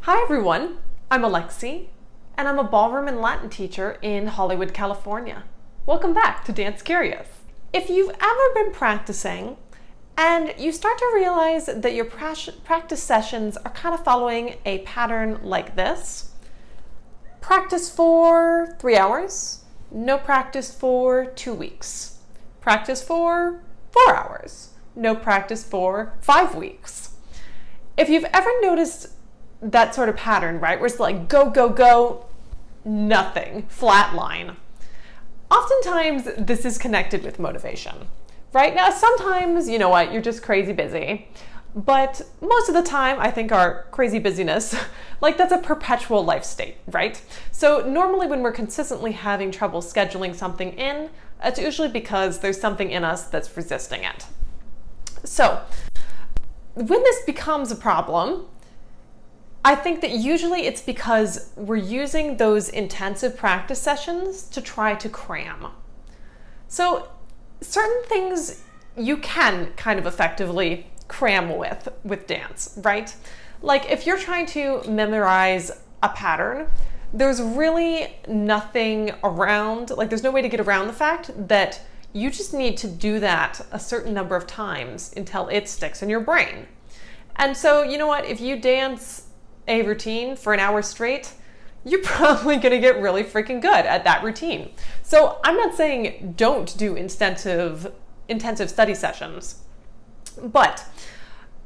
Hi everyone, I'm Alexi, and I'm a ballroom and Latin teacher in Hollywood, California. Welcome back to Dance Curious. If you've ever been practicing and you start to realize that your practice sessions are kind of following a pattern like this, practice for 3 hours, no practice for 2 weeks, practice for 4 hours, no practice for 5 weeks. If you've ever noticed that sort of pattern, right, where it's like go, go, go, nothing, flat line. Oftentimes this is connected with motivation, right? Now sometimes, you know what, you're just crazy busy, but most of the time I think our crazy busyness, like that's a perpetual life state, right? So normally when we're consistently having trouble scheduling something in, it's usually because there's something in us that's resisting it. So when this becomes a problem, I think that usually it's because we're using those intensive practice sessions to try to cram. So certain things you can kind of effectively cram with dance, right? Like if you're trying to memorize a pattern, there's really nothing around, like there's no way to get around the fact that you just need to do that a certain number of times until it sticks in your brain. And so, you know what, if you dance a routine for an hour straight, you're probably going to get really freaking good at that routine. So I'm not saying don't do intensive study sessions, but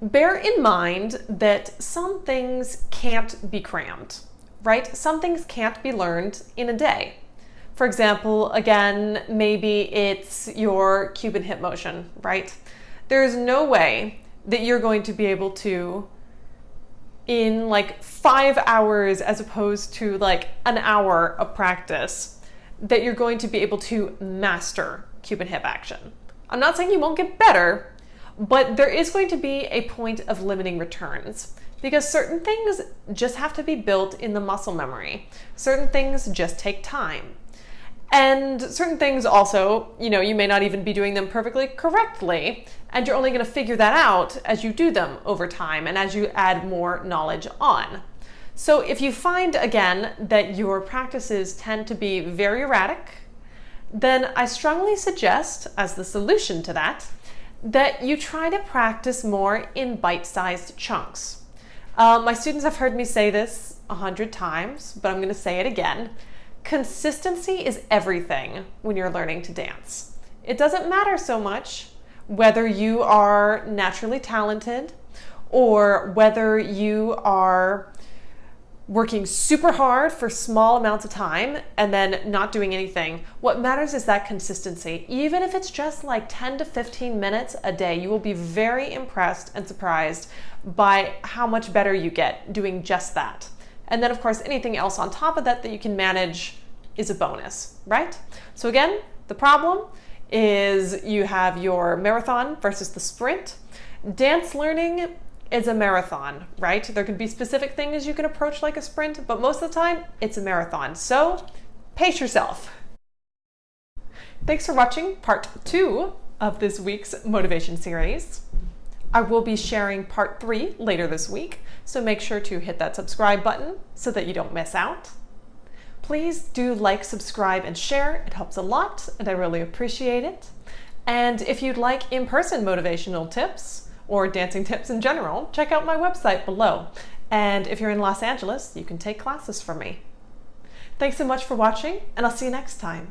bear in mind that some things can't be crammed, right? Some things can't be learned in a day. For example, again, maybe it's your Cuban hip motion, right? There's no way that you're going to be able to, in like 5 hours as opposed to like an hour of practice, that you're going to be able to master Cuban hip action. I'm not saying you won't get better, but there is going to be a point of limiting returns because certain things just have to be built in the muscle memory. Certain things just take time. And certain things also, you know, you may not even be doing them perfectly correctly, and you're only going to figure that out as you do them over time and as you add more knowledge on. So if you find, again, that your practices tend to be very erratic, then I strongly suggest, as the solution to that you try to practice more in bite-sized chunks. My students have heard me say this 100 times, but I'm going to say it again. Consistency is everything when you're learning to dance. It doesn't matter so much whether you are naturally talented or whether you are working super hard for small amounts of time and then not doing anything. What matters is that consistency. Even if it's just like 10 to 15 minutes a day, you will be very impressed and surprised by how much better you get doing just that. And then of course, anything else on top of that that you can manage is a bonus, right? So again, the problem is you have your marathon versus the sprint. Dance learning is a marathon, right? There can be specific things you can approach like a sprint, but most of the time it's a marathon. So pace yourself. Thanks for watching part 2 of this week's motivation series. I will be sharing part 3 later this week, so make sure to hit that subscribe button so that you don't miss out. Please do like, subscribe, and share. It helps a lot, and I really appreciate it. And if you'd like in-person motivational tips or dancing tips in general, check out my website below. And if you're in Los Angeles, you can take classes from me. Thanks so much for watching, and I'll see you next time.